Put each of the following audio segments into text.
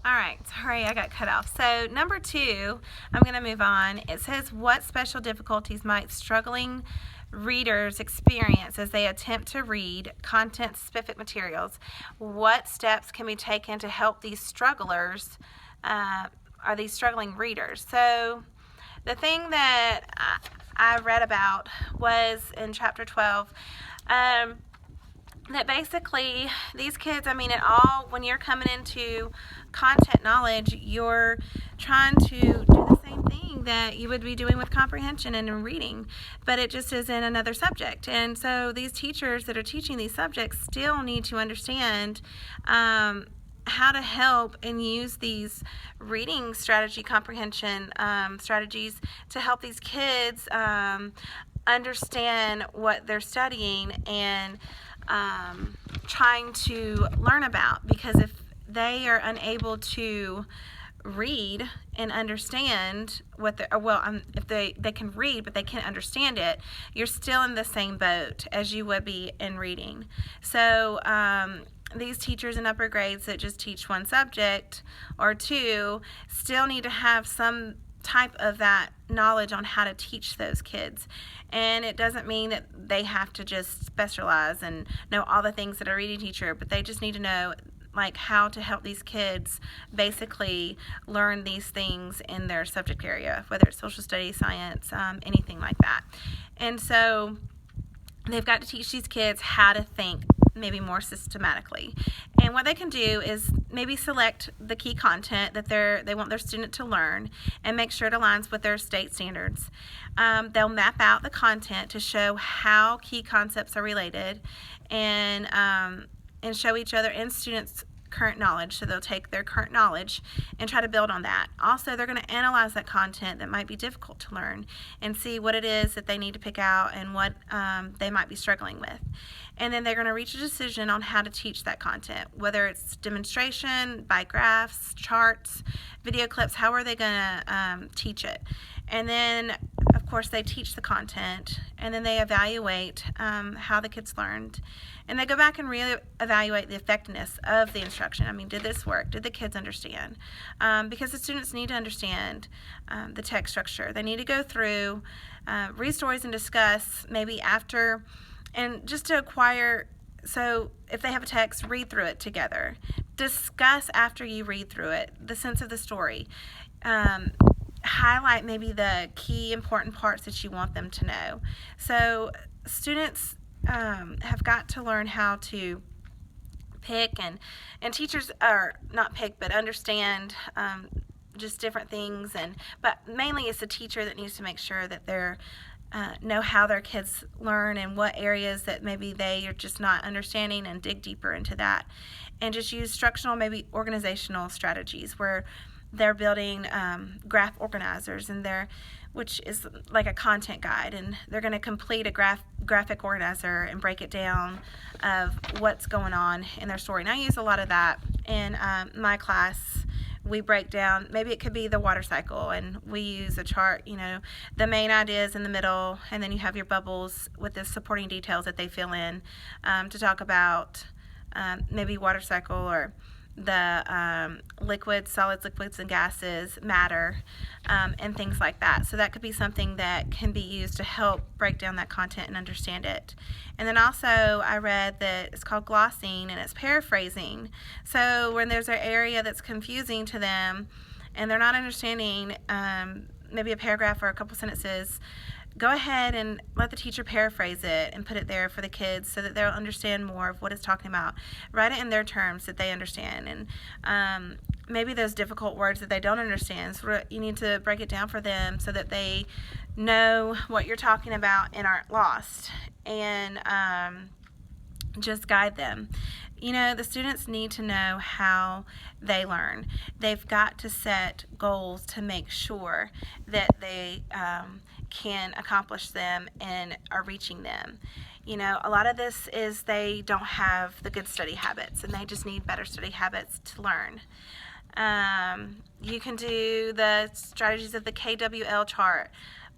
All right, sorry I got cut off. So number 2, I'm going to move on. It says, what special difficulties might struggling readers experience as they attempt to read content-specific materials? What steps can be taken to help these strugglers, or these struggling readers? So the thing that I read about was in chapter 12, that basically these kids, when you're coming into content knowledge, you're trying to do the same thing that you would be doing with comprehension and in reading, but it just is in another subject. And so these teachers that are teaching these subjects still need to understand how to help and use these reading strategy comprehension strategies to help these kids understand what they're studying and trying to learn about. Because if they are unable to read and understand what if they can read but they can't understand it, you're still in the same boat as you would be in reading. So these teachers in upper grades that just teach one subject or two still need to have some type of that knowledge on how to teach those kids. And it doesn't mean that they have to just specialize and know all the things that a reading teacher, but they just need to know how to help these kids basically learn these things in their subject area, whether it's social studies, science, anything like that. And so they've got to teach these kids how to think maybe more systematically. And what they can do is maybe select the key content that they want their student to learn and make sure it aligns with their state standards. They'll map out the content to show how key concepts are related and show each other and students current knowledge. So they'll take their current knowledge and try to build on that. Also, they're going to analyze that content that might be difficult to learn and see what it is that they need to pick out and what they might be struggling with. And then they're going to reach a decision on how to teach that content, whether it's demonstration, by graphs, charts, video clips. How are they going to teach it? And then, of course, they teach the content, and then they evaluate how the kids learned. And they go back and re-evaluate the effectiveness of the instruction. Did this work? Did the kids understand? Because the students need to understand the text structure. They need to go through, read stories and discuss maybe after, and just to acquire, so if they have a text, read through it together. Discuss after you read through it, the sense of the story. Highlight maybe the key important parts that you want them to know. So students have got to learn how to pick, and teachers are not pick but understand just different things, but mainly it's the teacher that needs to make sure that they're know how their kids learn and what areas that maybe they are just not understanding, and dig deeper into that, and just use instructional, maybe organizational strategies where they're building graph organizers, which is like a content guide, and they're going to complete a graphic organizer and break it down of what's going on in their story. And I use a lot of that in my class. We break down, maybe it could be the water cycle, and we use a chart, the main ideas in the middle, and then you have your bubbles with the supporting details that they fill in to talk about maybe water cycle, or the liquids, solids, liquids, and gases, matter, and things like that. So that could be something that can be used to help break down that content and understand it. And then also I read that it's called glossing, and it's paraphrasing. So when there's an area that's confusing to them and they're not understanding maybe a paragraph or a couple sentences, go ahead and let the teacher paraphrase it and put it there for the kids so that they'll understand more of what it's talking about. Write it in their terms that they understand, and maybe those difficult words that they don't understand, so you need to break it down for them so that they know what you're talking about and aren't lost, and just guide them. The students need to know how they learn. They've got to set goals to make sure that they can accomplish them and are reaching them. A lot of this is they don't have the good study habits, and they just need better study habits to learn. You can do the strategies of the KWL chart,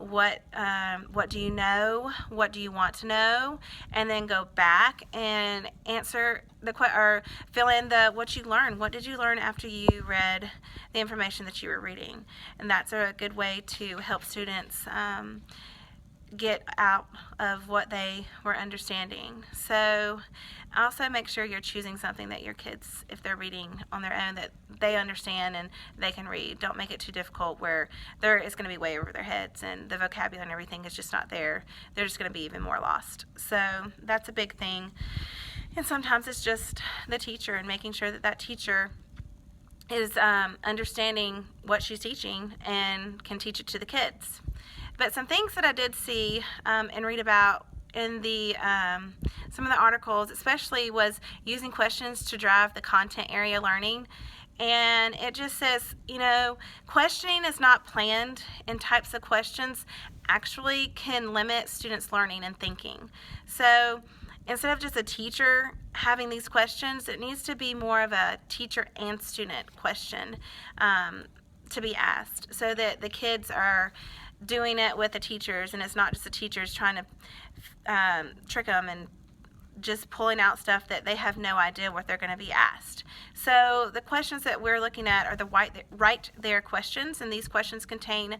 what do you know, what do you want to know, and then go back and answer or fill in what you learned. What did you learn after you read the information that you were reading? And that's a good way to help students get out of what they were understanding. So also make sure you're choosing something that your kids, if they're reading on their own, that they understand and they can read. Don't make it too difficult where it's going to be way over their heads and the vocabulary and everything is just not there. They're just going to be even more lost. So that's a big thing. And sometimes it's just the teacher and making sure that teacher is understanding what she's teaching and can teach it to the kids. But some things that I did see and read about in the some of the articles, especially, was using questions to drive the content area learning. And it just says, questioning is not planned, and types of questions actually can limit students' learning and thinking. So instead of just a teacher having these questions, it needs to be more of a teacher and student question to be asked, so that the kids are doing it with the teachers, and it's not just the teachers trying to trick them and just pulling out stuff that they have no idea what they're going to be asked. So the questions that we're looking at are the right there questions, and these questions contain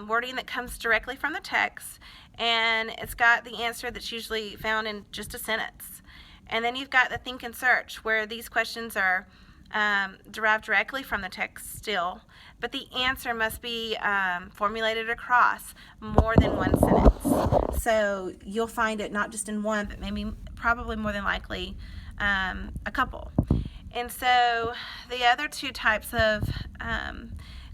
wording that comes directly from the text, and it's got the answer that's usually found in just a sentence. And then you've got the think and search, where these questions are derived directly from the text still, but the answer must be formulated across more than one sentence. So you'll find it not just in one, but probably more than likely a couple. And so the other two types of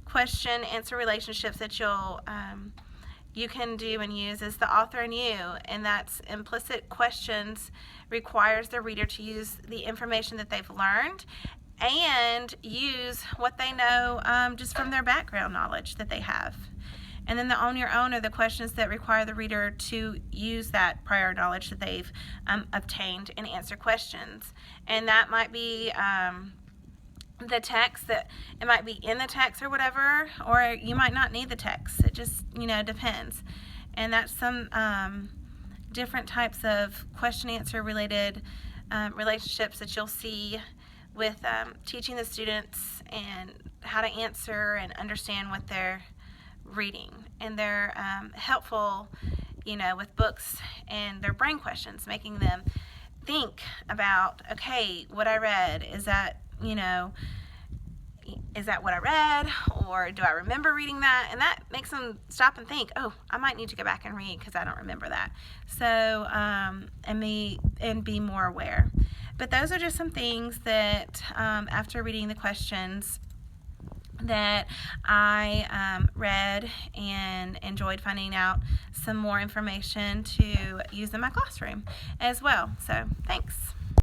question-answer relationships that you can do and use is the author and you, and that's implicit questions requires the reader to use the information that they've learned and use what they know just from their background knowledge that they have. And then the on your own are the questions that require the reader to use that prior knowledge that they've obtained and answer questions. And that might be the text, that it might be in the text or whatever, or you might not need the text. It just depends. And that's some different types of question-answer related relationships that you'll see with teaching the students and how to answer and understand what they're reading. And they're helpful, with books and their brain questions, making them think about, okay, what I read, is that what I read, or do I remember reading that? And that makes them stop and think, oh, I might need to go back and read because I don't remember that. So, and be more aware. But those are just some things that, after reading the questions, that I read and enjoyed finding out some more information to use in my classroom as well. So, thanks.